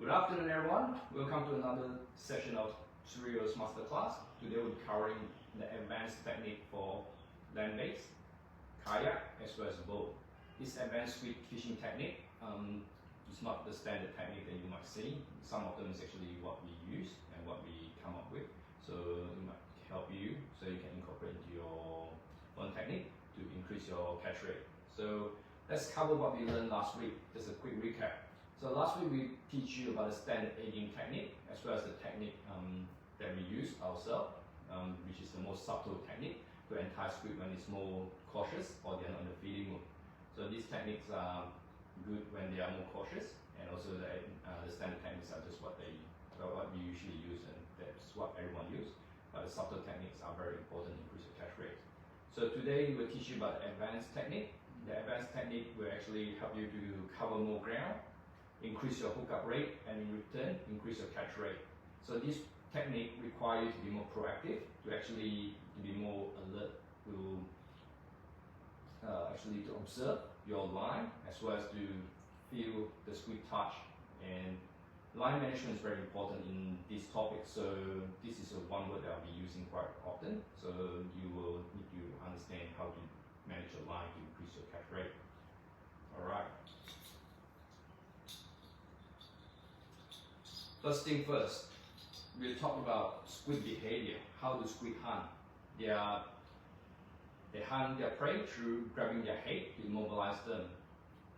Good afternoon, everyone. Welcome to another session of Tsuriou Master Class. Today we'll be covering the advanced technique for land-based, kayak, as well as boat. This advanced squid fishing technique is not the standard technique that you might see. Some of them is actually what we use and what we come up with. So it might help you so you can incorporate into your own technique to increase your catch rate. So let's cover what we learned last week. Just a quick recap. So last week we teach you about the standard egging technique as well as the technique that we use ourselves, which is the most subtle technique to entice squid when it's more cautious or they're not in the feeding mood. So these techniques are good when they are more cautious, and also the standard techniques are just what we usually use, and that's what everyone uses. But the subtle techniques are very important to increase your catch rate. So today we'll teach you about the advanced technique. The advanced technique will actually help you to cover more ground, increase your hookup rate, and in return increase your catch rate. So this technique requires you to be more proactive, to be more alert, to observe your line as well as to feel the squid touch. And line management is very important in this topic. So this is one word that I'll be using quite often. So you will need to understand how to manage your line to increase your catch rate. All right. First thing first, we'll talk about squid behavior. How do squid hunt? They hunt their prey through grabbing their head to immobilize them.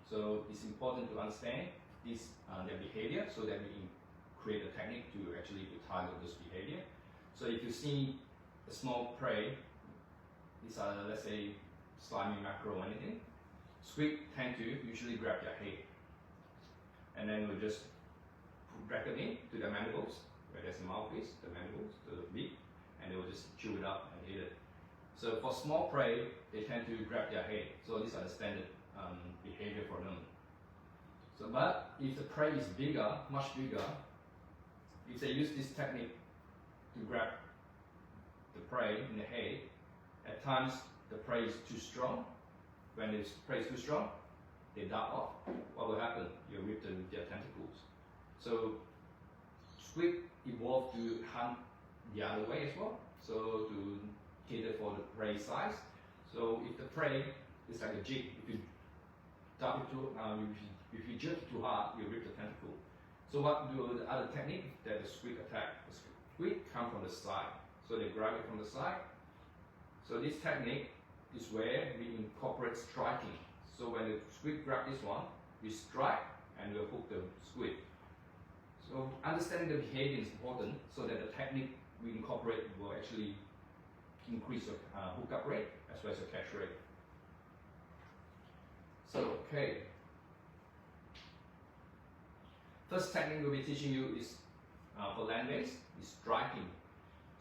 So it's important to understand their behavior so that we can create a technique to actually target this behavior. So if you see a small prey, these are, let's say, slimy mackerel or anything, squid tend to usually grab their head, and then we'll just drag it in to the mandibles, where there's a mouthpiece, the mandibles, the beak, and they will just chew it up and eat it. So for small prey, they tend to grab their head. So these are the standard behavior for them. So, but if the prey is bigger, much bigger, if they use this technique to grab the prey in the head, at times the prey is too strong. When the prey is too strong, they dart off. What will happen? You rip them with their tentacles. So squid evolved to hunt the other way as well, so to cater for the prey size. So if the prey is like a jig, if you jerk it too hard, you rip the tentacle. So what do the other technique that the squid attack? The squid come from the side, so they grab it from the side. So this technique is where we incorporate striking. So when the squid grab this one, we strike and we hook the squid. So understanding the behavior is important so that the technique we incorporate will actually increase your hookup rate as well as your catch rate. So, okay. First technique we'll be teaching you is for land-based, is striking.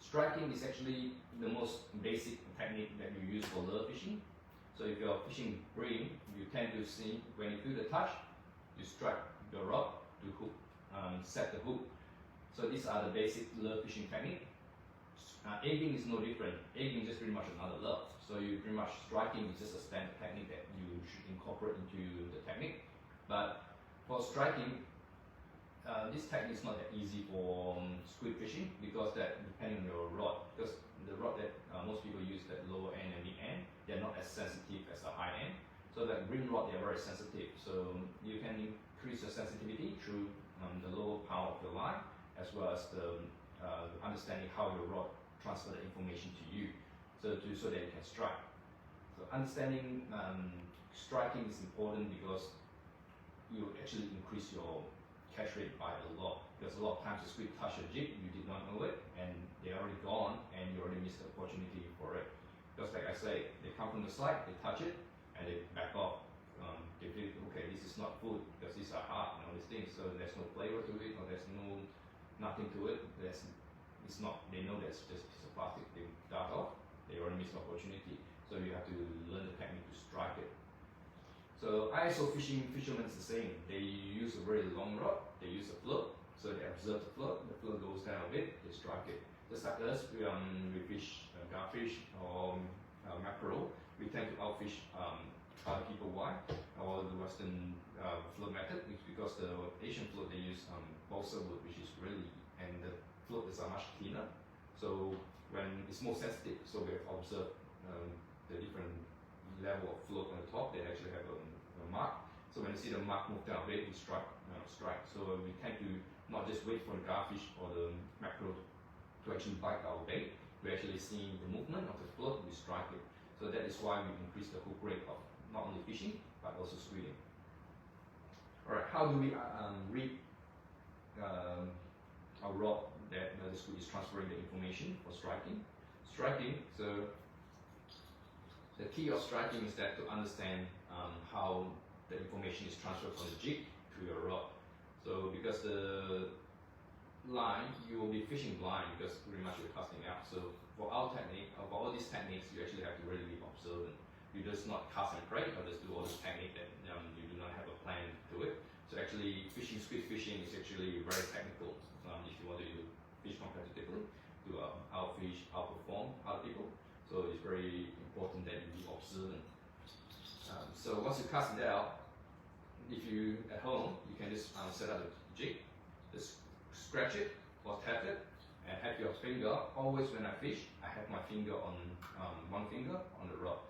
Striking is actually the most basic technique that you use for lure fishing. So if you're fishing bream, you tend to see when you feel the touch, you strike your rod to hook. Set the hook. So these are the basic lure fishing technique. Egging is no different. Egging is just pretty much another lure. So you pretty much striking is just a standard technique that you should incorporate into the technique. But for striking, this technique is not that easy for squid fishing because that depending on your rod. Because the rod that most people use, that lower end and mid end, they're not as sensitive as the high end. So that green rod, they're very sensitive. So you can increase your sensitivity through the lower power of the line, as well as the understanding how your rod transfer the information to you, so that you can strike. So understanding striking is important because you actually increase your catch rate by a lot. Because a lot of times the squid touch your jig, you did not know it, and they're already gone, and you already missed the opportunity for it. Because like I say, they come from the side, they touch it, and they back off. They feel, okay, this is not food because these are hard and all these things, so there's no flavor to it, or there's nothing to it. It's not. They know that's just a piece of plastic. They dart off. They already missed the opportunity. So you have to learn the technique to strike it. So ISO fishermen is the same. They use a very long rod. They use a float, so they observe the float. The float goes down a bit. They strike it. Just like us, we fish garfish or mackerel. We tend to outfish other people. Why? Or the Western float method, it's because the Asian float they use balsa wood, which is really, and the float is much thinner. So when it's more sensitive, so we have observed the different level of float on the top. They actually have a mark. So when you see the mark move down a bit, we strike. So we tend to not just wait for the garfish or the mackerel to actually bite our bait. We're actually seeing the movement of the float, we strike it. So that is why we increase the hook rate of not only fishing but also squidding. Alright, how do we read a rod that the squid is transferring the information for striking? So the key of striking is that to understand how the information is transferred from the jig to your rod. So because the line, you will be fishing blind because pretty much you're casting out. So for our technique, for all these techniques, you actually have to really be observant. You just not cast and pray or just do all this technique that you do not have a plan to it. So actually fishing, squid fishing is actually very technical. If you want to fish competitively, to outfish, outperform other people. So it's very important that you be observant. So once you cast it out, if you at home, you can just set up the jig, just scratch it or tap it, and have your finger. Always when I fish, I have my finger on one finger on the rod.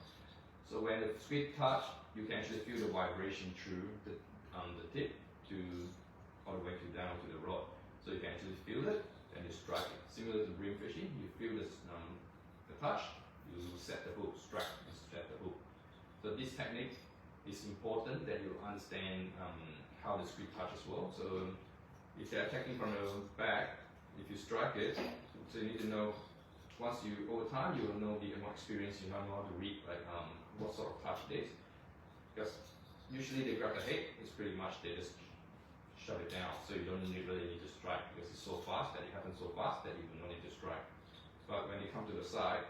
So when the squid touch, you can actually feel the vibration through the tip to all the way to down to the rod. So you can actually feel it and you strike it. Similar to bream fishing, you feel this, the touch, you set the hook, strike and set the hook. So this technique is important that you understand how the squid touch as well. So if they're attacking from the back, if you strike it, so you need to know, once you, over time, you will know the more experience, you know how to read like what sort of touch it is. Because usually they grab the head, it's pretty much they just shut it down. So you don't really need to strike because it's so fast, that it happens so fast that you don't need to strike. But when they come to the side,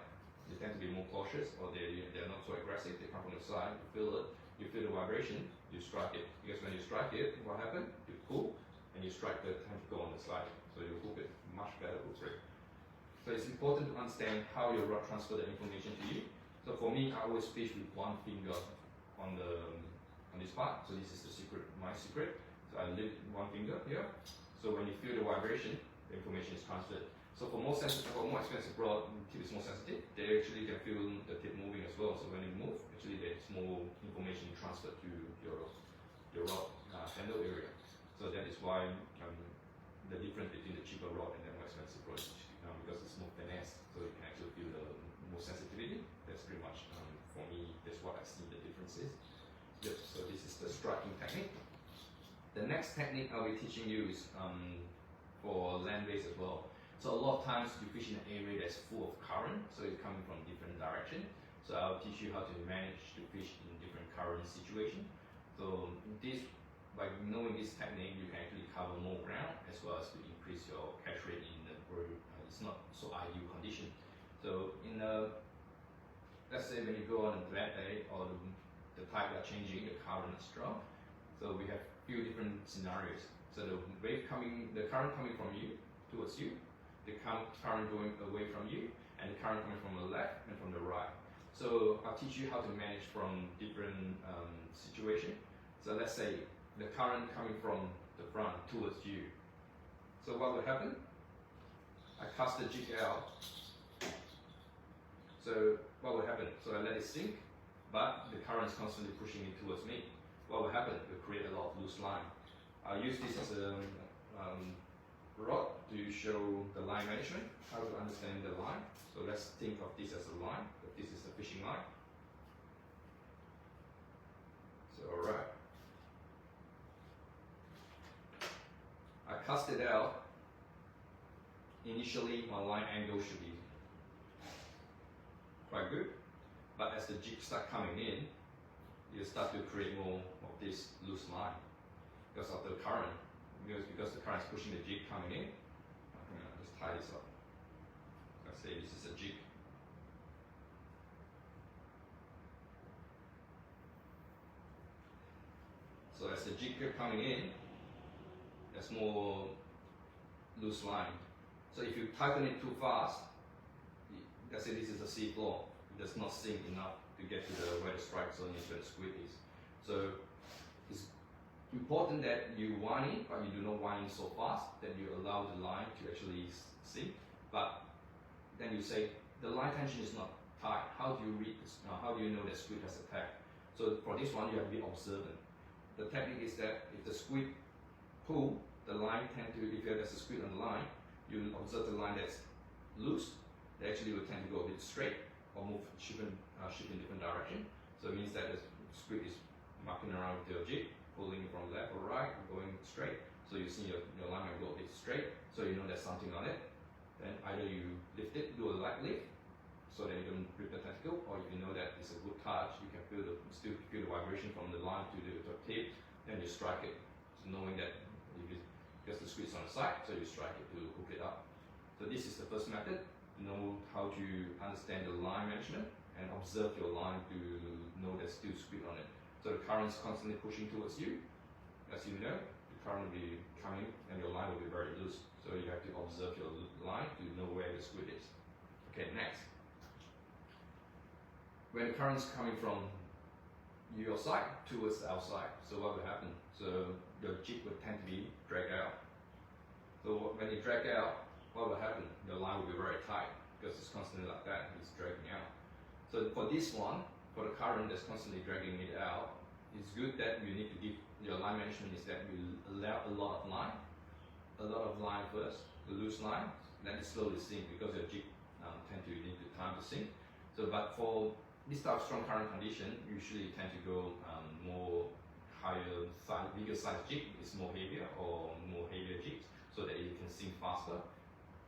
they tend to be more cautious, or they're not so aggressive. They come from the side, you feel it, you feel the vibration, you strike it. Because when you strike it, what happens? You pull, and you strike the tentacle on the side. So you hook it much better hook rate. So it's important to understand how your rod transfer the information to you. So for me, I always fish with one finger on this part. So this is the secret, my secret. So I lift one finger here. So when you feel the vibration, the information is transferred. So for more expensive rod, the tip is more sensitive. They actually can feel the tip moving as well. So when you move, actually there's more information transferred to your rod handle area. So that is why the difference between the cheaper rod and the more expensive rod is because it's more finesse. So you can actually feel the more sensitivity. That's pretty much for me. That's what I see the difference is. Yep. So this is the striking technique. The next technique I'll be teaching you is for land-based as well. So a lot of times you fish in an area that's full of current, so it's coming from different direction. So I'll teach you how to manage to fish in different current situations. So this, by knowing this technique, you can actually cover more ground as well as to increase your catch rate in the very, it's not so ideal condition. So in let's say when you go on a bad day or the tide are changing, the current is strong. So we have few different scenarios. So the current coming from you towards you, the current going away from you, and the current coming from the left and from the right. So I'll teach you how to manage from different situations. So let's say the current coming from the front towards you. So what will happen? I cast the jig out. So what will happen? So I let it sink, but the current is constantly pushing it towards me. What will happen? It will create a lot of loose line. I'll use this as a rod to show the line management, how to understand the line. So let's think of this as a line, but this is a fishing line. So alright. I cast it out. Initially my line angle should be quite good, but as the jig start coming in, you start to create more of this loose line because of the current. Because the current is pushing the jig coming in. I'm gonna just tie this up. Let's say this is a jig. So as the jig keeps coming in, there's more loose line. So if you tighten it too fast, let's say this is a sea floor, it does not sink enough to get to where the strike zone is, where the squid is. So important that you wind it, but you do not wind it so fast that you allow the line to actually sink. But then you say the line tension is not tight. How do you read this? How do you know that squid has attacked? So for this one, you have to be observant. The technique is that if the squid pull, the line tend to, if there's a squid on the line, you observe the line that's loose, they actually will tend to go a bit straight or move, shift in different direction. So it means that the squid is mucking around with your jig, pulling from left or right, going straight. So you see your line might go a bit straight, so you know there's something on it. Then either you lift it, do a light lift, so that you don't rip the tentacle, or if you know that it's a good touch, you can still feel the vibration from the line to the tip, then you strike it. So knowing that because the squid's on the side, so you strike it to hook it up. So this is the first method, to know how to understand the line management and observe your line to know there's still squid on it. So the current is constantly pushing towards you. As you know, the current will be coming and your line will be very loose. So you have to observe your line to know where the squid is. Okay, next. When the current is coming from your side towards the outside, so what will happen? So your jig will tend to be dragged out. So when you drag out, what will happen? Your line will be very tight because it's constantly like that, it's dragging out. So for this one, for the current that's constantly dragging it out, it's good that you need to give your line management is that you allow a lot of line first, the loose line, then it slowly sink because your jig tend to need the time to sink. So, but for this type of strong current condition, usually you tend to go more higher size, bigger size jig is more heavier or more heavier jigs, so that you can sink faster,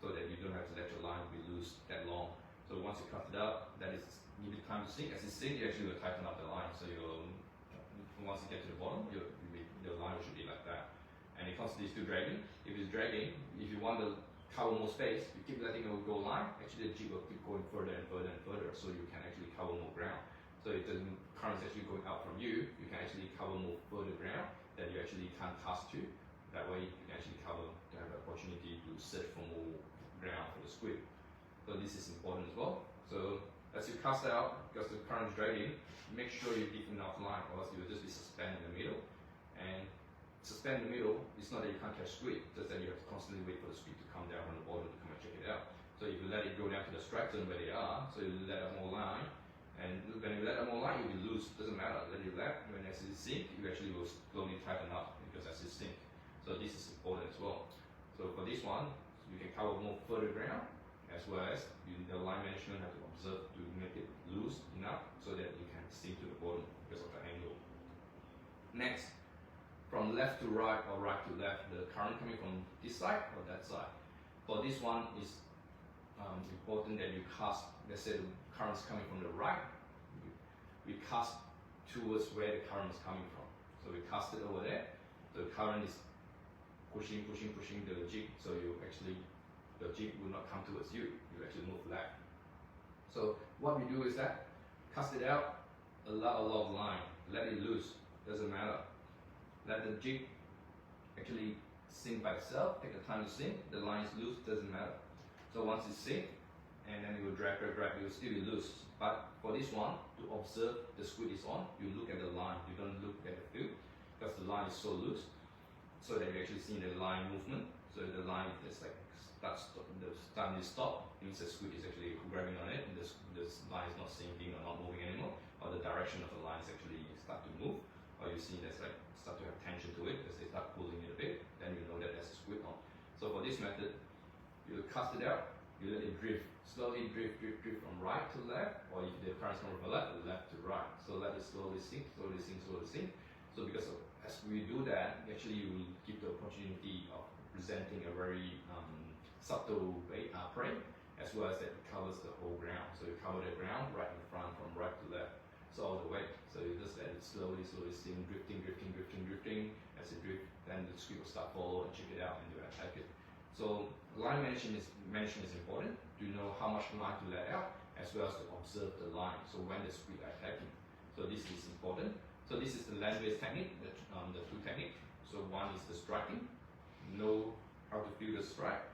so that you don't have to let your line be loose that long. So once you cut it up, that is give it time to sink. As it sinks, you actually will tighten up the line. So once you get to the bottom, your line should be like that. And it constantly still dragging. If it's dragging, if you want to cover more space, you keep letting it go line, actually the jig will keep going further and further and further, so you can actually cover more ground. So if the current is actually going out from you, you can actually cover more further ground that you actually can't cast to. That way you can actually cover to have the opportunity to search for more ground for the squid. So this is important as well. So as you cast out, because the current is dragging, make sure you give enough line, or else you will just be suspended in the middle. And suspend in the middle, it's not that you can't catch squid, just that you have to constantly wait for the squid to come down from the bottom to come and check it out. So if you let it go down to the strike zone where they are, so you let out more line, and when you let out more line, you'll be loose, doesn't matter, let it left, when as it sink, you actually will slowly tighten up because as it sink. So this is important as well. So for this one, you can cover more further ground, as well as the line management have to observe to make it loose enough so that you can sink to the bottom because of the angle. Next, from left to right or right to left, the current coming from this side or that side. For this one, it's important that you cast, let's say the current is coming from the right, we cast towards where the current is coming from. So we cast it over there, the current is pushing the jig, so the jig will not come towards you, you actually move left. So what we do is that, cast it out, allow a lot of line, let it loose, doesn't matter. Let the jig actually sink by itself, take the time to sink, the line is loose, doesn't matter. So once it's sink, and then it will drag, it will still be loose. But for this one, to observe the squid is on, you look at the line, you don't look at the field, because the line is so loose, so that you actually see the line movement. So the line is like the time you stop, means the squid is actually grabbing on it, and this line is not sinking or not moving anymore, or the direction of the line is actually start to move, or you see there's like start to have tension to it because they start pulling it a bit, then you know that there's a squid on. So for this method, you cast it out, you let it drift, slowly drift from right to left, or if the current is coming from left to right. So let it slowly sink. So because as we do that, actually you will give the opportunity of presenting a very subtle prey, as well as that it covers the whole ground. So you cover the ground right in front from right to left. So all the way. So you just let it slowly sink, drifting. As it drifts, then the squid will start follow and check it out and you attack it. So line management is important to know how much line to let out, as well as to observe the line. So when the squid are attacking. So this is important. So this is the land-based technique, the two techniques. So one is the striking, know how to feel the strike.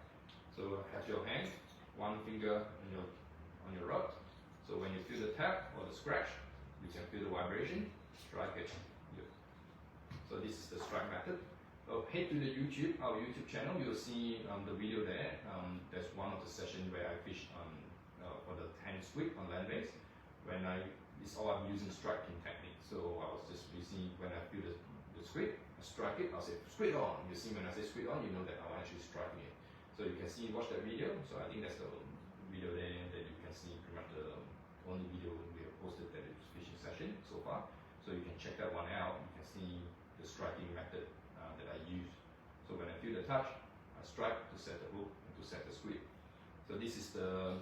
So have your hand, one finger on your rod. So when you feel the tap or the scratch, you can feel the vibration, strike it. So this is the strike Head to the YouTube, our YouTube channel. You'll see the video there. There's one of the sessions where I fished for the 10 squid on land base. It's all I'm using striking technique. So I was just using, when I feel the squid, I strike it, I'll say squid on. You see when I say squid on, you know that I'm actually striking it. So you can see, watch that video. So I think that's the video there that you can see, pretty much the only video we have posted that is fishing session so far. So you can check that one out. You can see the striking method that I use. So when I feel the touch, I strike to set the hook and to set the squid. So this is the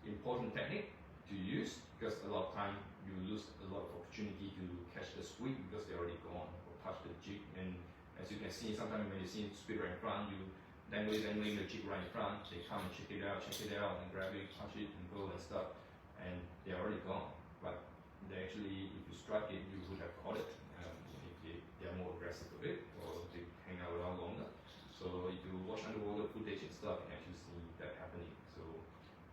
important technique to use, because a lot of time you lose a lot of opportunity to catch the squid because they're already gone or touch the jig. And as you can see, sometimes when you see squid right in front, you dangling the jig right in front, they come and check it out, and grab it, touch it, and go and stuff, and they're already gone. But they actually, if you strike it, you would have caught it. If they're more aggressive with it, or they hang out around longer. So if you watch underwater footage and stuff, you can actually see that happening. So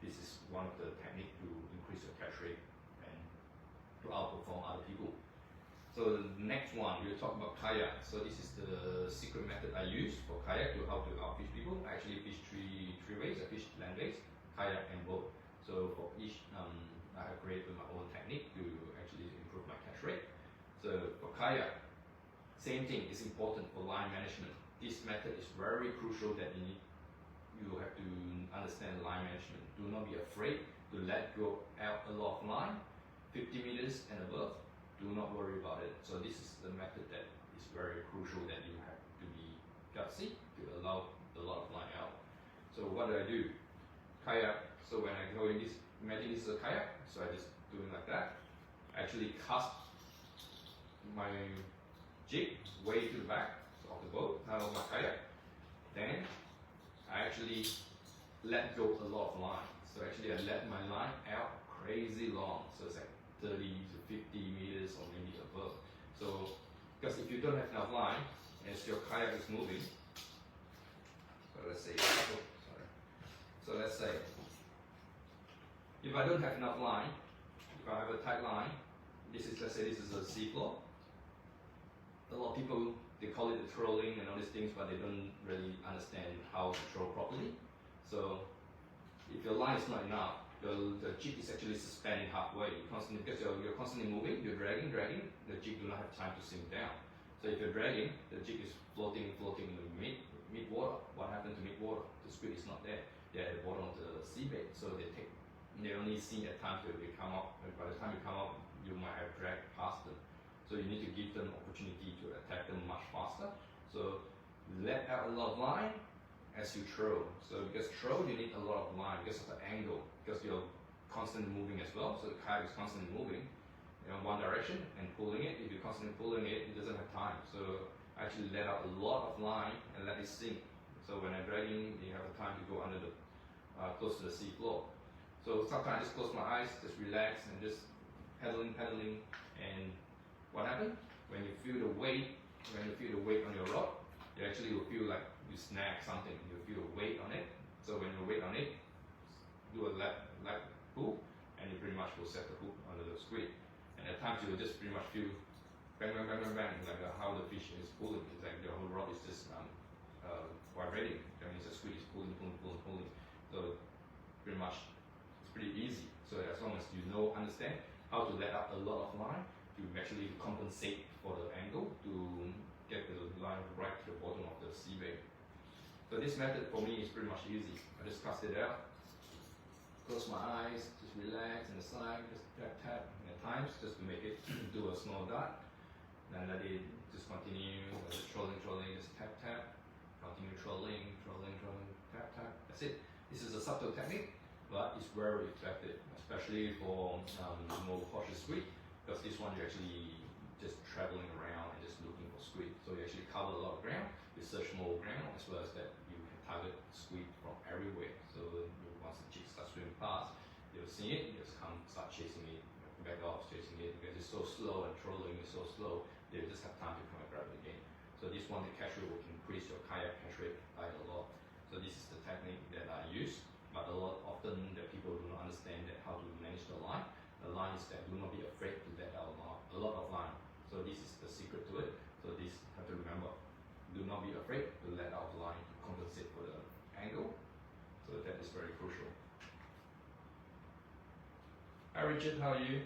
this is one of the techniques to increase your catch rate and to outperform other people. So the next one, we'll talk about kayak. So this is the secret method I use for kayak to how to outfish people. I actually fish three ways. I fish land based, kayak, and boat. So for each, I have created my own technique to actually improve my catch rate. So for kayak, same thing is important for line management. This method is very crucial that you have to understand line management. Do not be afraid to let go out a lot of line, 50 meters and above. Do not worry about it. So this is the method that is very crucial, that you have to be gutsy to allow a lot of line out. So what do? Kayak. So when I go in this, imagine this is a kayak. So I just doing like that. I actually cast my jig way to the back of the boat, out of my kayak. Then I actually let go a lot of line. So actually I let my line out crazy long. So it's like 30 to 50 meters or maybe above. So because if you don't have enough line, as your kayak is moving, so let's say, so let's say, if I don't have enough line, if I have a tight line, let's say this is a seafloor. A lot of people, they call it the trolling and all these things, but they don't really understand how to troll properly. So if your line is not enough, the jig is actually suspending halfway. Because you're constantly moving, you're dragging, the jig do not have time to sink down. So if you're dragging, the jig is floating in the mid water. What happened to mid water? The squid is not there. They're at the bottom of the seabed, so they only see at times that they come up. And by the time you come up, you might have dragged past them. So you need to give them opportunity to attack them much faster. So let out a lot of line as you throw. So because throw, you need a lot of line because of the angle, because you're constantly moving as well. So the kayak is constantly moving in one direction and pulling it. If you're constantly pulling it, it doesn't have time. So I actually let out a lot of line and let it sink. So when I'm dragging, you have the time to go under the close to the sea floor. So sometimes I just close my eyes, just relax and just paddling, and what happens? When you feel the weight, on your rod, you actually will feel like you snag something. You feel a weight on it. So when you weight on it, do a left pull, and you pretty much will set the hook under the squid. And at times you will just pretty much feel bang, like how the fish is pulling. It's like the whole rod is just vibrating. That means the squid is pulling. So pretty much it's pretty easy. So as long as you understand how to let out a lot of line, to actually compensate for the angle to get the line right to the bottom of the seabed. So this method for me is pretty much easy. I just cast it out, close my eyes, just relax on the side, just tap, and at times just to make it do a small dot. Then let it just continue, just trolling, just tap, continue trolling, tap. That's it. This is a subtle technique, but it's very effective, especially for more cautious squid. Because this one you're actually just traveling around and just looking for squid. So you actually cover a lot of ground, you search more ground, as well as that you can target squid from everywhere. So once the jig starts swimming past, you'll see it, you just start chasing it, back off chasing it, because it's so slow and trolling is so slow, you just have time to come and grab it again. So this one, the catch rate will increase your kayak catch rate by a lot. So this is the technique that I use, but often the people do not understand that how to manage the line. The line is that do not be afraid to let out a lot of line. So this is the secret to it. So this have to remember. Do not not be afraid to let out the line to compensate for the angle. So that is very crucial. Hi Richard, how are you?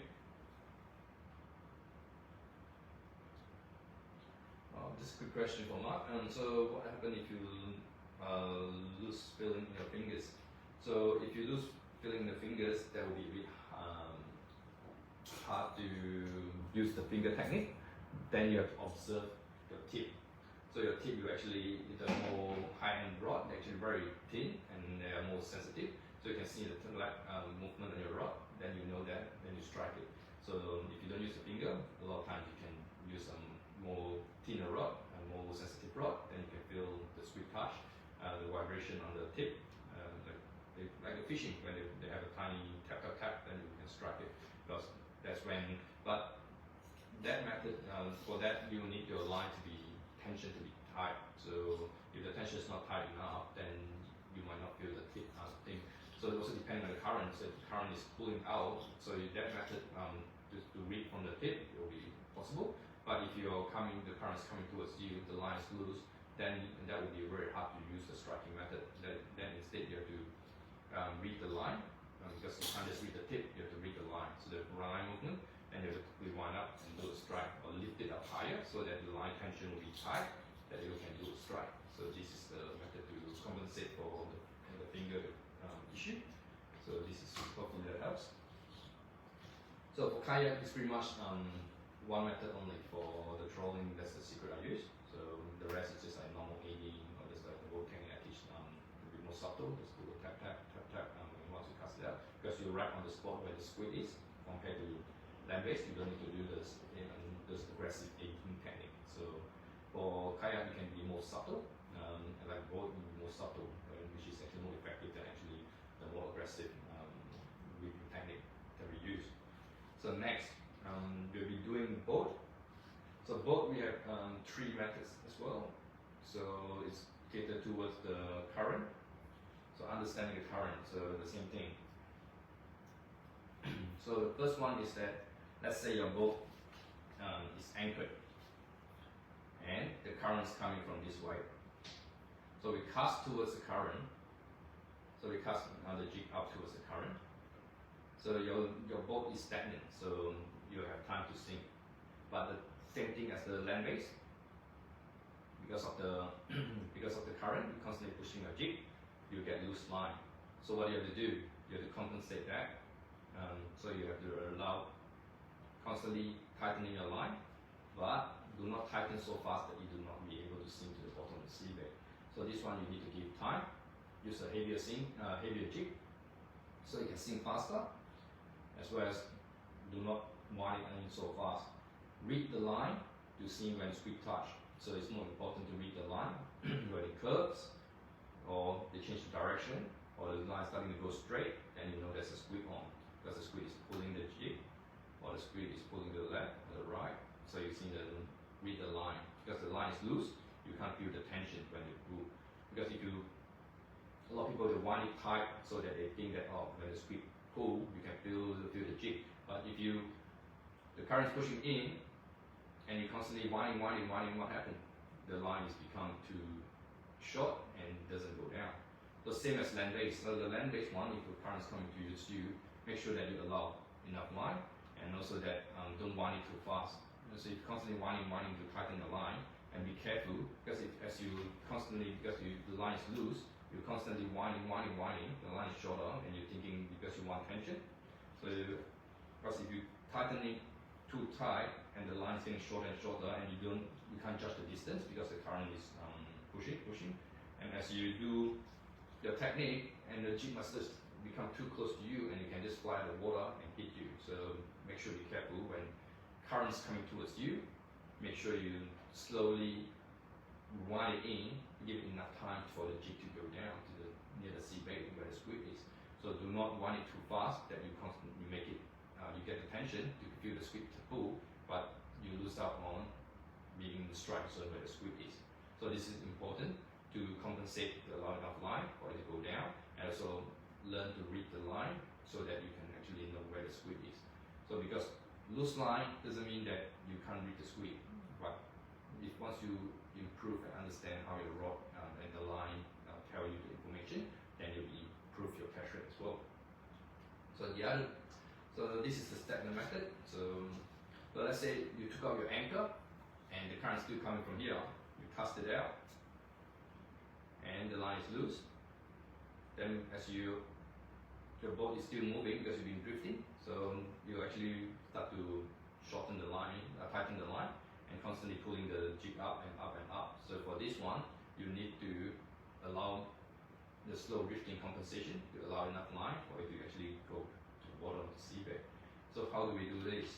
This is a good question for Mark. So what happens if you lose feeling in your fingers? So if you lose feeling in the fingers, that will be a bit hard to use the finger technique. Then you have to observe your tip. So your tip, you actually, the more high-end rod, they're actually very thin and they are more sensitive. So you can see the movement on your rod, then you know that, then you strike it. So if you don't use the finger, a lot of times you can use some more thinner rod, a more sensitive rod, then you can feel the squid touch, the vibration on the tip, like the fishing, when they have a tiny tap tap tap, then you can strike it. Because that's when, but that method, for that you need your line to be, tension to be tight. So if the tension is not tight enough, then you might not feel the tip thing. So it also depends on the current. So if the current is pulling out, so that method to read from the tip, it will be possible. But if the current is coming towards you, the line is loose, then that would be very hard to use the striking method. Then instead you have to read the line, because you can't just read the tip, you have to read the line. So the line movement, and you have to quickly wind up and do a strike, or lift it up higher so that the line tension will be tight, that you can do a strike. So this is the method to compensate for the finger issue. So this is, hopefully that helps. So for kayak, it's pretty much one method only for the trolling. That's the secret I use. So the rest is just like normal aiming, or just like the boat technique I teach, a bit more subtle. Just do a tap tap tap tap when you want to cast it out, because you're right on the spot where the squid is. Compared to land-based, you don't need to do this aggressive aiming technique. So for kayak, you can be more subtle, and like boat, you be more subtle, which is actually more effective than actually the more aggressive reading technique that we use. So next, we'll be doing boat. So boat, we have 3 methods as well. So it's catered towards the current. So understanding the current, so the same thing. So the first one is that, let's say your boat is anchored and the current is coming from this way. So we cast towards the current. So we cast the jig up towards the current. So your boat is stagnant, so you have time to sink. But the same thing as the land base, because of the current, you're constantly pushing your jig, you get loose line. So what you have to do, you have to compensate that. So you have to allow constantly tightening your line, but do not tighten so fast that you do not be able to sink to the bottom of the seabed. So this one you need to give time, use a heavier jig, so you can sink faster, as well as do not wind it in so fast. Read the line to see when squid touch. So it's more important to read the line when it curves, or they change the direction, or the line is starting to go straight, then you know there's a squid on, because the squid is pulling the jig, or the squid is pulling the left or the right. So you see read the line, because the line is loose, you can't feel the tension when you pull. Because if you, a lot of people they wind it tight so that they think that when the squid pull, you can feel the jig. But if the current is pushing in, and you constantly winding, what happens? The line is become too short and doesn't go down. So same as land-based. So the land-based one, if the current is coming towards you, make sure that you allow enough line, and also that don't wind it too fast. So if you're constantly winding to tighten the line, and be careful, because the line is loose, you're constantly winding, the line is shorter, and you're thinking because you want tension. So because if you tighten it too tight, and the line is getting shorter and shorter, and you can't judge the distance because the current is pushing, and as you do your technique, and the jig must just become too close to you, and you can just fly the water and hit you. So make sure be careful when current is coming towards you. Make sure you slowly wind it in, give it enough time for the jig to go down to near the seabed where the squid is. So do not wind it too fast that you constantly make it, you get the tension to feel the squid to pull, but you lose out on being in the strike zone where the squid is. So this is important to compensate the allow enough line for it to go down, and also learn to read the line so that you can actually know where the squid is. So because loose line doesn't mean that you can't read the squid, but if once you improve and understand how your rod and the line tell you the information, then you'll improve your catch rate as well. So this is the stagnant method. So let's say you took out your anchor and the current is still coming from here. You cast it out and the line is loose. Then as your boat is still moving because you've been drifting, so you actually start to shorten the line, tighten the line, and constantly pulling the jig up and up and up. So for this one, you need to allow the slow drifting compensation to allow enough line for it to actually go to the bottom of the seabed. So how do we do this?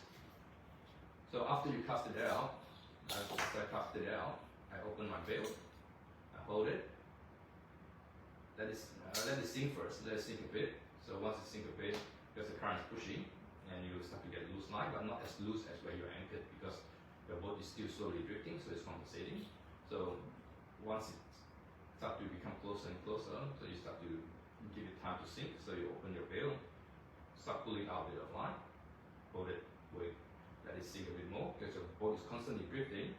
So after you cast it out, as I cast it out, I open my bail, I hold it, let it sink first, let it sink a bit. So once it sinks a bit, because the current is pushing, and you start to get loose line, but not as loose as where you're anchored because your boat is still slowly drifting, so it's compensating. So once it starts to become closer and closer, so you start to give it time to sink, so you open your bail, start pulling out a bit of line, hold it, wait, let it sink a bit more, because your boat is constantly drifting,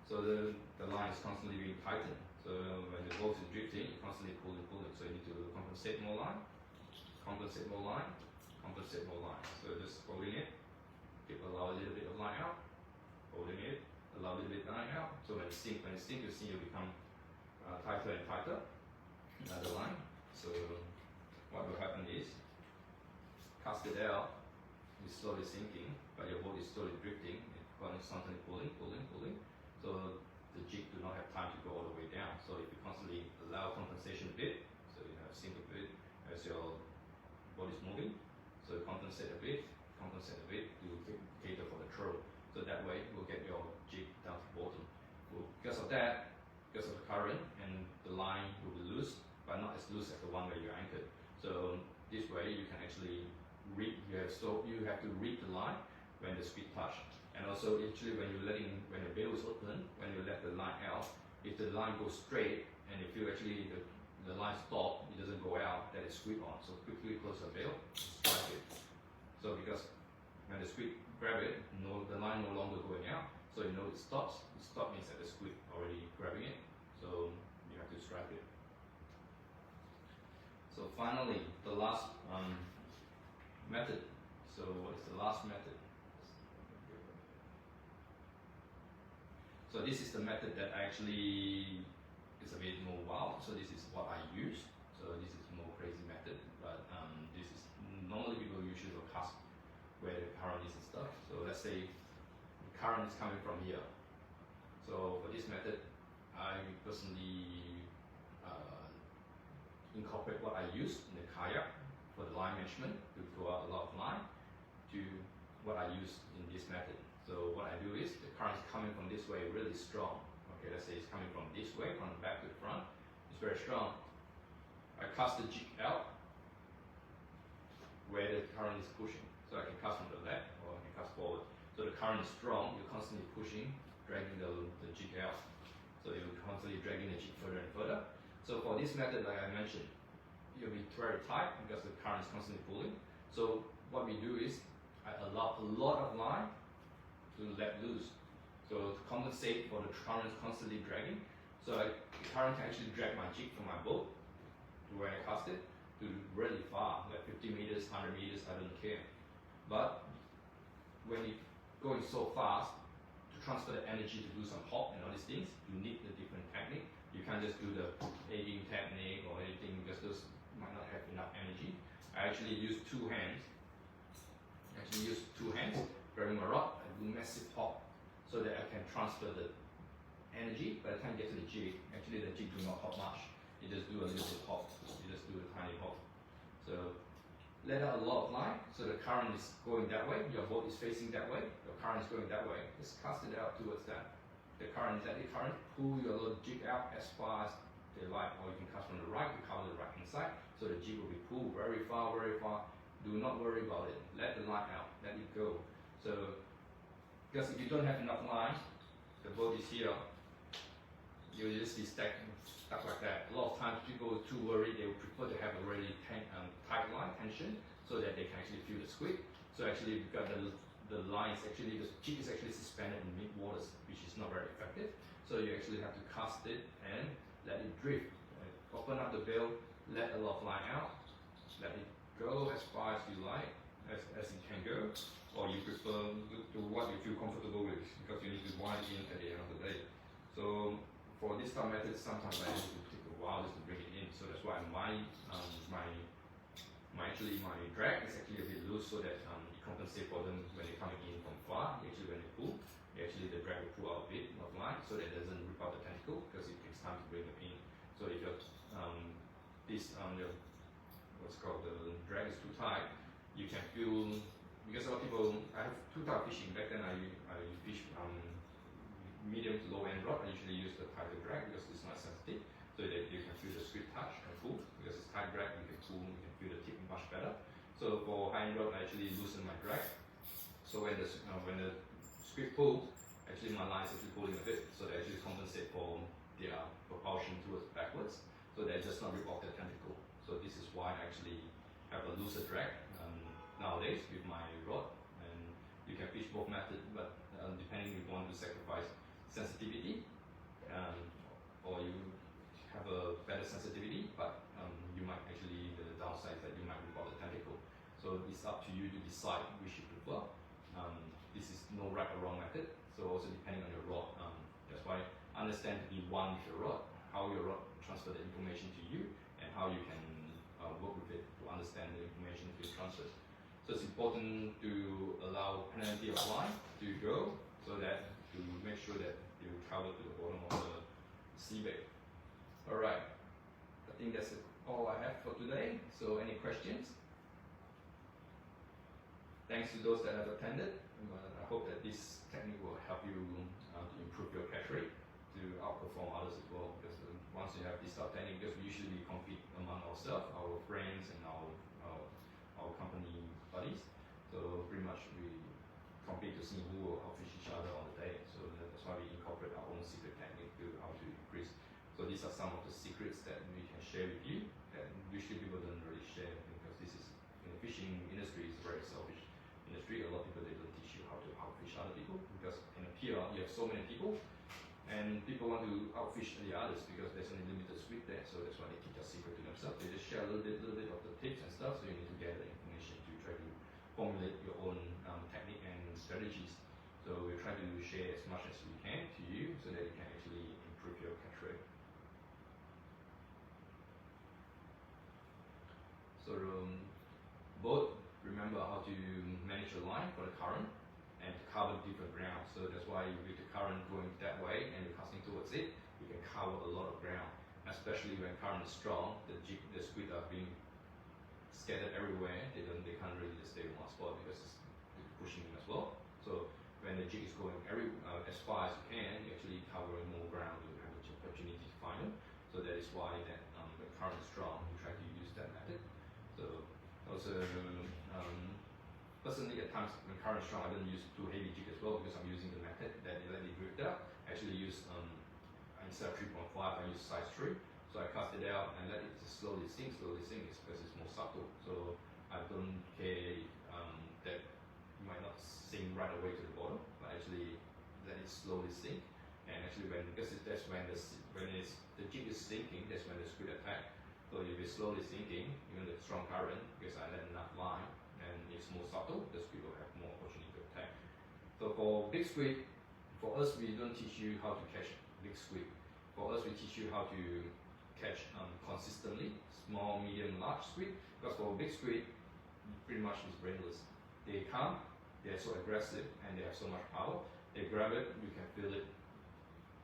so the line is constantly being tightened. So when the boat is drifting, you constantly pull it, so you need to compensate more line, compensate more line, compensate more line. So just holding it, allow a little bit of line out, holding it, allow a little bit of line out. So when it sinks, you see it become tighter and tighter, the line. So what will happen is, cast it out, it's slowly sinking, but your boat is slowly drifting, it's constantly pulling. So the jig do not have time to go all the way down. So if you constantly allow compensation a bit, so you have sink a bit as your boat is moving, so compensate a bit to cater for the troll. So that way we'll get your jig down to the bottom. Because of that, because of the current, and the line will be loose, but not as loose as the one where you're anchored. So this way you can actually read, you have to read the line when the squid touch. And also actually when the bail is open, when you let the line out, if the line goes straight and if you actually the line stop, it doesn't go out, that is squid on. So quickly close the bail, strike it. So because when the squid grab it, the line no longer going out, so you know it stops. It stop means that the squid already grabbing it, so you have to strike it. So finally, the last method. So what is the last method? So this is the method that actually is a bit more wild. So this is what I use. So this is more crazy method, but this is normally people usually will cast where the current is and stuff. So let's say the current is coming from here. So for this method, I personally incorporate what I use in the kayak for the line management to throw out a lot of line to what I use in this method. So what I do is the current is coming from this way really strong. Okay, let's say it's coming from this way, from the back to the front. It's very strong. I cast the jig out where the current is pushing. So I can cast from the left or I can cast forward. So the current is strong, you're constantly pushing, dragging the jig out. So you're constantly dragging the jig further and further. So for this method, like I mentioned, you'll be very tight because the current is constantly pulling. So what we do is I allow a lot of line to let loose. So to compensate for the current constantly dragging, so the current can actually drag my jig from my boat to where I cast it to really far, like 50 meters, 100 meters, I don't care. But when you're going so fast, to transfer the energy to do some hop and all these things, you need a different technique. You can't just do the aiding technique or anything because those might not have enough energy. I actually use two hands. Grabbing my rod, I do massive hop so that I can transfer the energy. By the time you get to the jig, actually the jig do not hop much. You just do a little bit hop. You just do a tiny hop. So let out a lot of line, so the current is going that way, your boat is facing that way, your current is going that way. Just cast it out towards that. The current is that the current, pull your little jig out as far as they like, or you can cast from the right to cover the right hand side, so the jig will be pulled very far, very far. Do not worry about it. Let the line out, let it go. So, because if you don't have enough line, the boat is here, you'll just be stuck like that. A lot of times people are too worried, they would prefer to have a really tight line, tension, so that they can actually feel the squid. So actually you've got the the line is actually, the jig is actually suspended in mid waters, which is not very effective. So you actually have to cast it and let it drift. Open up the bill, let a lot of line out, let it go as far as you like, as it can go, or you prefer to what you feel comfortable with, because you need to wind in at the end of the day. So for this type of method, sometimes I need to take a while just to bring it in. So that's why my drag is actually a bit loose, so that it compensates for them when they're coming in from far. Actually, when they pull, the drag will pull out a bit of line, so that it doesn't rip out the tentacle, because it takes time to bring them in. So if your what's called the drag is too tight, you can feel, because a lot of people, I have two types of fishing. Back then I fish medium to low end rod. I usually use the tighter drag because it's not sensitive, so that you can feel the squid touch and pull. Because it's tight drag, you can pull, you can feel the tip much better. So for high end rod, I actually loosen my drag. So when the squid pulls, actually my line is actually pulling a bit, so they actually compensate for their propulsion towards backwards, so they just not rip off the tentacle. So this is why I actually have a looser drag nowadays with my rod. And you can fish both methods, but depending if you want to sacrifice sensitivity, or you have a better sensitivity, but you might actually, the downside is that you might rip off the tentacle. So it's up to you to decide which you prefer. This is no right or wrong method, so also depending on your rod. That's why understand to be one with your rod, how your rod transfer the information to you, and how you can work with it to understand the information to be transferred. So it's important to allow plenty of line to go, so that to make sure that you travel to the bottom of the seabed. Alright, I think that's all I have for today. So any questions? Thanks to those that have attended. I hope that this technique will help you to improve your catch rate, to outperform others as well. Because once you have this type of technique, because we usually compete among ourselves, our friends and our company buddies. So pretty much we compete to see who will outfish each other on the day. So that's why we incorporate our own secret technique to how to increase. So these are some of the secrets that we can share with you that usually people don't really share, because this is, in the fishing industry, is a very selfish industry. A lot of people, they don't teach you how to outfish other people, because in a pier you have so many people, and people want to outfish the others because there's only limited squid there. So that's why they keep their secret to themselves. They just share a little bit of the tips and stuff. So you need to gather information to try to formulate your own technique and strategies. So we try to share as much as we can to you, so that you can actually improve your catch rate. So both remember how to manage your line for the current and to cover different ground. So that's why with the current going that way and you're casting towards it, you can cover a lot of ground. Especially when current is strong, the squid are being scattered everywhere. They can't really just stay in one spot, because it's pushing them as well. So when the jig is going as far as you can, you're actually covering more ground to have an opportunity to find them. So that is why that when current is strong, you try to use that method. So also personally, at times when current is strong, I don't use too heavy jig as well, because I'm using the method that you let it drift out. I actually use instead of 3.5, I use size 3. So I cast it out and let it just slowly sink, because it's more subtle. So I don't care that you might not sink right away to the bottom, but actually let it slowly sink. And actually that's when the jig is sinking, that's when the squid attack. So if it's slowly sinking, even the strong current, because I let enough line and it's more subtle, the squid will have more opportunity to attack. So for big squid, for us, we don't teach you how to catch big squid. For us, we teach you how to catch consistently small, medium, large squid. Because for big squid, pretty much is brainless. They come, they're so aggressive, and they have so much power. They grab it, you can feel it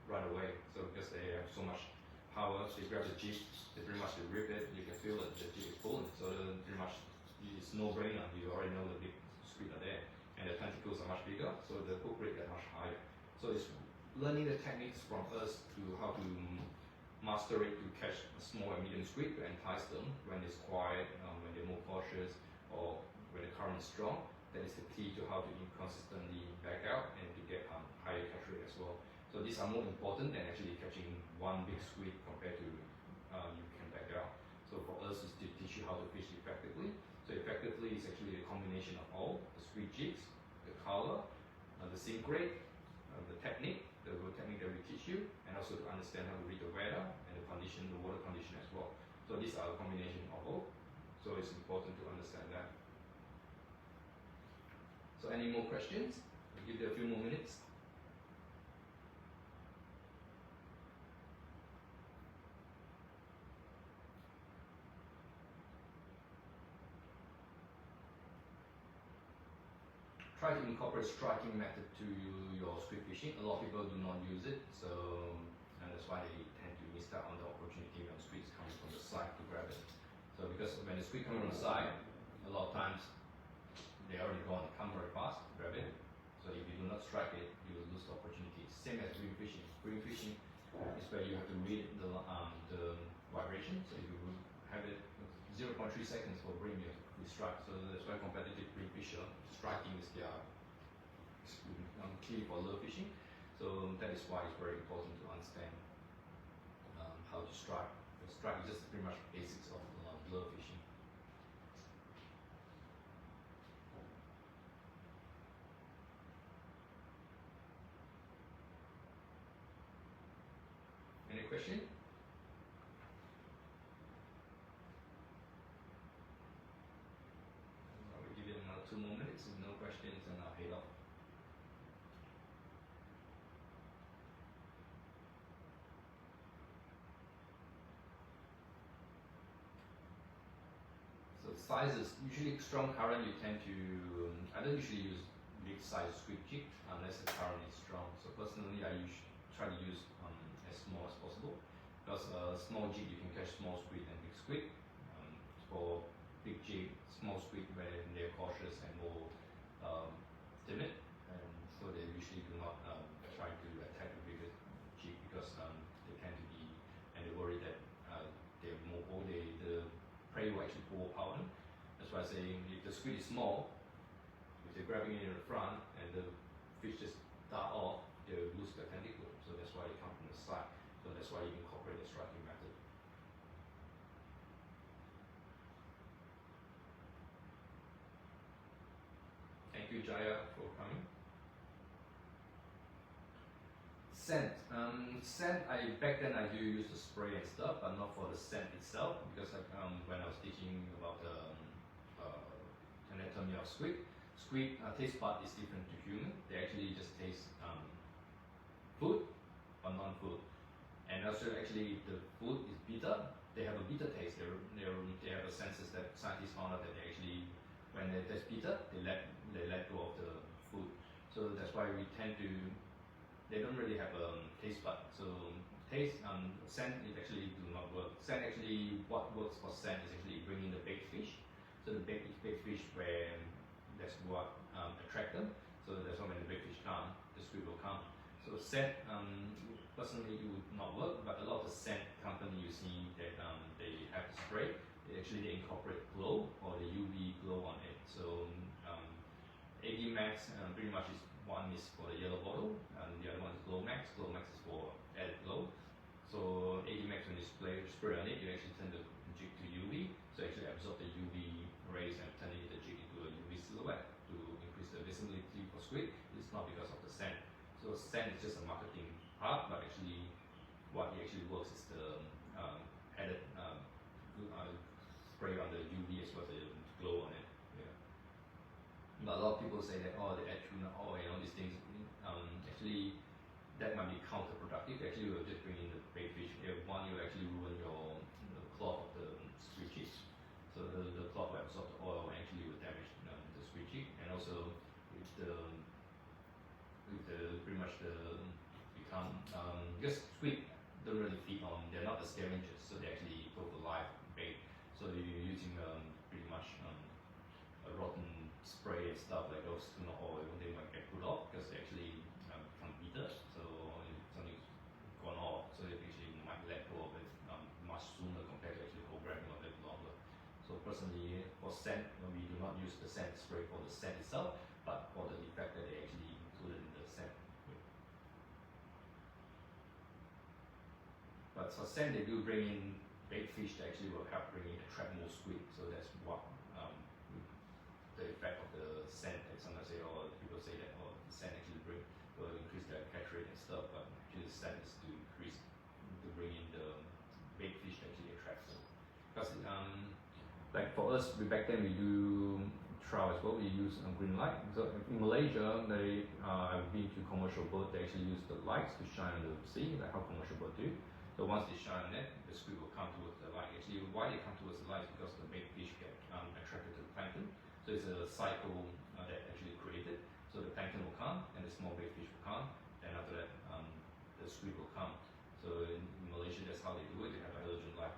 right away. So because they have so much power, they grab the jig, they pretty much rip it, you can feel that the jig is pulling. So pretty much it's no brainer. You already know the big squid are there, and the tentacles are much bigger, so the hook rate is much higher. So it's learning the techniques from us to how to master it to catch a small and medium squid, to entice them when it's quiet, when they're more cautious, or when the current is strong. That is the key to how to consistently back out and to get higher catch rate as well. So these are more important than actually catching one big squid compared to you can back out. So for us is to teach you how to fish effectively. So effectively is actually a combination of all the squid jigs, the color, the sink rate, the technique, the technique that we teach you, and also to understand how to read the weather and the condition, the water condition as well. So these are a combination of all. So it's important to understand that. So any more questions? I'll give you a few more minutes. Try to incorporate striking method to your squid fishing. A lot of people do not use it, so and that's why they tend to miss out on the opportunity when squid is coming from the side to grab it. So because when the squid comes from the side, a lot of times they already go and come very fast to grab it. So if you do not strike it, you will lose the opportunity. Same as green fishing. Green fishing is where you have to read the vibration. So if you have it 0.3 seconds for green, you strike. So that's why competitive green fisher striking is their key for lure fishing. So that is why it's very important to understand how to strike. The strike is just pretty much basics of lure fishing. Any question? I will give it another 2 more minutes. If no questions, then I'll head off. So sizes, usually strong current, you tend to, I don't usually use big size squid jig unless the current is strong. So personally, I try to use as small as possible, because small jig you can catch small squid and big squid. For big jig, small squid when they're cautious and more timid, and so they usually do not try to attack the bigger jig because they tend to be, and they worry that they're more, the prey will actually overpower them. That's why I say if the squid is small, if they're grabbing it in the front and the fish just dart off, they'll lose their tentacle. So that's why they come from the side. So that's why you incorporate the striking method. Thank you, Jaya, for coming. Scent. Scent, back then I do use the spray and stuff, but not for the scent itself, because when I was teaching about the anatomy of squid, taste bud is different to human. They actually just taste food or non-food. And also actually the food is bitter, they have a bitter taste. They have a senses that scientists found out that they actually, when they taste bitter, they let go of the food. So that's why we tend to, they don't really have a taste bud. So scent is actually do not work. Scent actually, what works for scent is actually bringing the baked fish. So the baked fish, where that's what attract them. So that's why when the baked fish come, the squid will come. So scent, personally, it would not work. But a lot of the scent company you see that they have the spray, they incorporate glow or the UV glow on it. So 80 max pretty much is one is for the yellow bottle, and the other one is glow max. Glow max is for added glow. So 80 max, when you spray on it, you actually turn the jig to UV. So actually absorb the UV rays and turn the jig into a UV silhouette to increase the visibility for squid. It's not because of the scent. So scent is just a marketing part, but actually what actually works is the added spray on the UV as well as the glow on it. Yeah. But a lot of people say that, oh, they add tuna oil and all these things. Actually, that might be counterproductive. Actually, will just bring in the bait fish. One, you actually ruin the cloth of the squid jig. So the cloth will absorb the oil and actually will damage the squid jig. And also, if pretty much become because squid don't really feed on. They're not the scavengers, so they actually go for live bait. So you're using pretty much a rotten spray and stuff like those tuna oil, they might get put off because they actually become bitter. So if something's gone off, so they actually might let go of it much sooner compared to actually grabbing a bit longer. So personally, for scent, we do not use the scent spray for the scent itself, but for the effect that they actually included in the scent. But for scent, they do bring in bait fish that actually will help attract more squid. So that's what the effect of the sand. Like sometimes say, or people say that, oh, the sand actually will increase their catch rate and stuff, but actually the sand is to increase, to bring in the big fish to actually attract them. Because like for us, back then we do trout as well. We use green light. So in Malaysia, I've been to commercial boat. They actually use the lights to shine on the sea, like how commercial boat do. So once they shine on it, the squid will come towards the light. Actually, why they come towards the light is because the big fish get attracted to the plankton. So it's a cycle that actually created. So the plankton will come, and the small big fish will come. Then after that, the squid will come. So in Malaysia, that's how they do it. They have a halogen light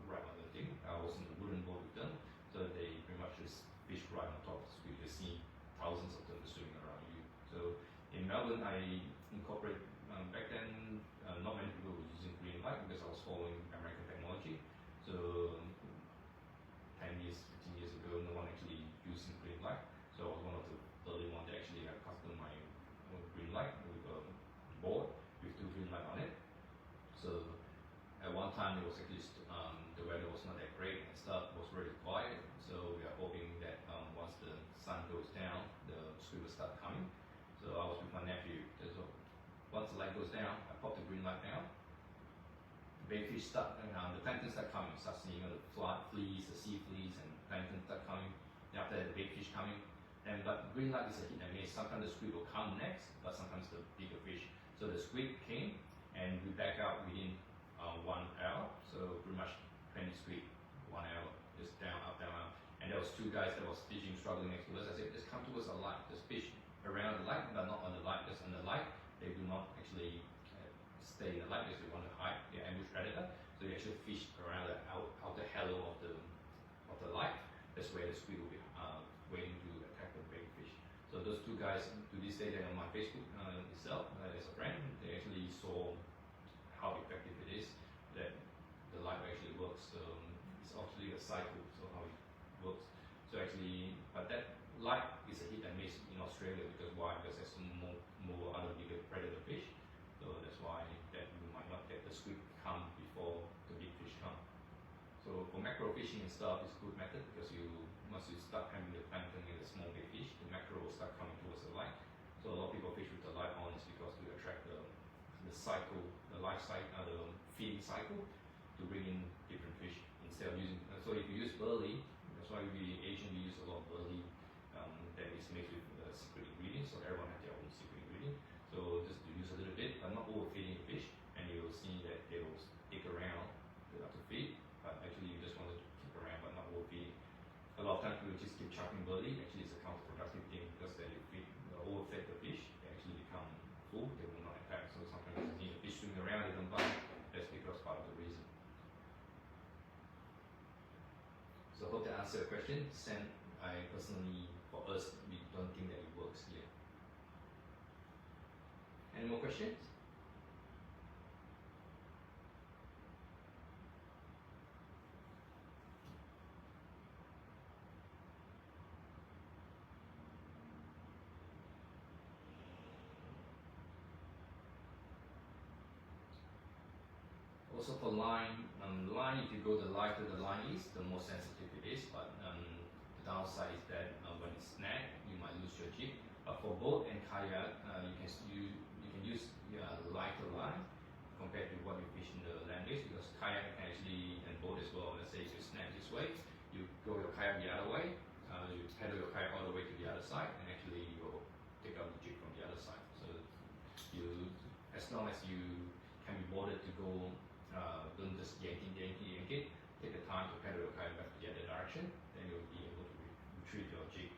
right on the thing. I was in the wooden boat with them, so they pretty much just fish right on top of the squid. You see thousands of them swimming around you. So in Melbourne, I incorporate back then. Not many people were using green light because I was following American technology. So 10 years, 15 years ago, no one actually using green light. So I was one of the early ones that actually had custom my own green light with a board with 2 green light on it. So at one time it was actually the weather was not that great and stuff was very quiet. So we are hoping that once the sun goes down, the squid will start coming. So I was with my nephew. So once the light goes down, I pop the green light down. The big fish start, the plankton start coming. Start seeing the fleas, the sea fleas, and plankton start coming. Then after that, the big fish coming. But green light is a hit and miss. Sometimes the squid will come next, but sometimes the bigger fish. So the squid came, and we back out within 1 hour. So pretty much 20 squid, 1 hour, just down, up, down, up. And there was 2 guys that was fishing, struggling next to us. I said, just come towards the light. Just fish around the light, but not on the light. Because on the light, they do not actually stay in the light because they want to hide the ambush predator. So they actually fish around the outer halo of the light. That's where the squid will be waiting to attack the big fish. So those 2 guys, to this day, they're on my Facebook itself as a friend. They actually saw how effective it is, that the light actually works. It's actually a cycle, so how it works. So actually, but that light is a hit and miss in Australia because why? Because there's more other bigger predator fish. So that's why that you might not get the squid come before the big fish come. So for macro fishing and stuff, it's a good method because once you start having the plankton and the small big fish, the macro will start coming towards the light. So a lot of people fish with the light on is because to attract the cycle, the life cycle, the feeding cycle, to bring in different fish instead of using. So if you use burley, that's why we Asian we use a lot of burley that is mixed with secret ingredients. So everyone has their own secret ingredient. So just to use a little bit, but not overfeeding the fish, and you will see that they will stick around to feed. But actually, you just want to keep around, but not overfeeding. A lot of times people just keep chucking burley. Actually, it's a counterproductive thing because then you overfeed the fish, they actually become full. They will not attack. So sometimes you see the fish swimming around, they don't bite. That's because part of the reason. So hope that answered your question. Sand, I personally, for us, we don't think that it works here. Any more questions? Also for line, if you go the lighter the line is, the more sensitive it is. But the downside is that when it's snagged, you might lose your jig. But for boat and kayak, you can use lighter line compared to what you fish in the land base, because kayak can actually, and boat as well. Let's say if you snag this way, you go your kayak the other way, you pedal your kayak all the way to the other side, and actually you'll take out the jig from the other side. So as long as you can be bothered to go. Don't just yank it. Take the time to pedal your kayak back to the other direction, then you'll be able to retrieve your jig.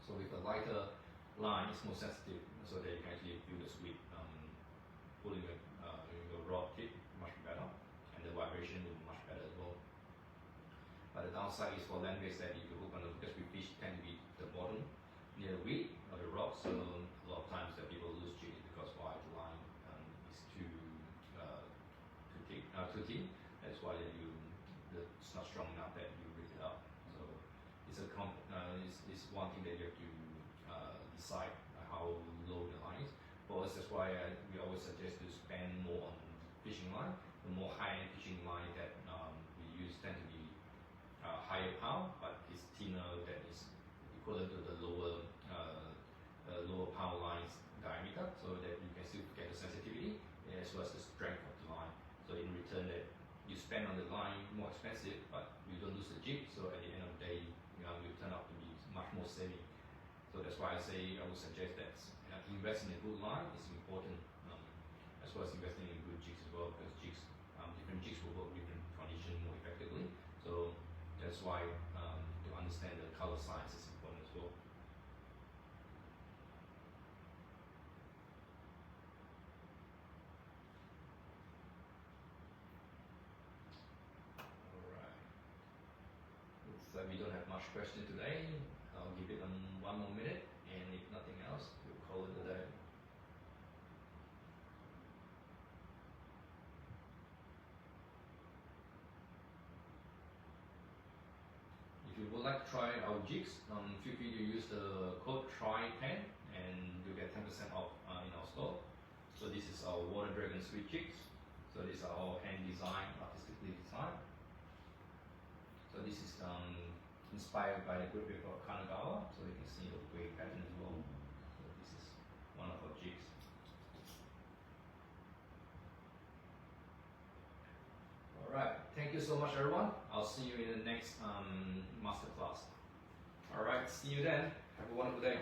So with a lighter line, it's more sensitive, so that you can actually feel the squid pulling your rod tip much better, and the vibration will be much better as well. But the downside is for land-based that if you hook on the, because we fish tend to be the bottom near the weed or the rock, so a lot of times that people lose jig because why the line is too thin. That's why it's not strong enough that you rip it up. So it's it's one thing that you have to decide how low the line is. For us, that's why we always suggest to spend more on fishing line. The more high-end fishing line that we use tend to be higher pound, but it's thinner, that is equivalent to the lower power line's diameter, so that you can still get the sensitivity as well as the strength of the line. So in return, that you spend on the line more expensive, but you don't lose the jig. So at the end of the day, you turn out to be much more saving. So that's why I would suggest that investing in a good line is important, as well as investing in good jigs as well, because different jigs will work different conditions more effectively. So that's why to understand the color science is important as well. Alright. Looks like we don't have much question today. I'll give it one more minute, and if nothing else, we'll call it a day. If you would like to try our jigs, feel free to use the code TRY10 and you get 10% off in our store. So this is our Water Dragon Squid jigs. So these are all hand designed, artistically designed. So this is inspired by the Great Wave of Kanagawa. So you can see the wave pattern as well. So this is one of our jigs. Alright, thank you so much everyone. I'll see you in the next masterclass. Alright, see you then. Have a wonderful day.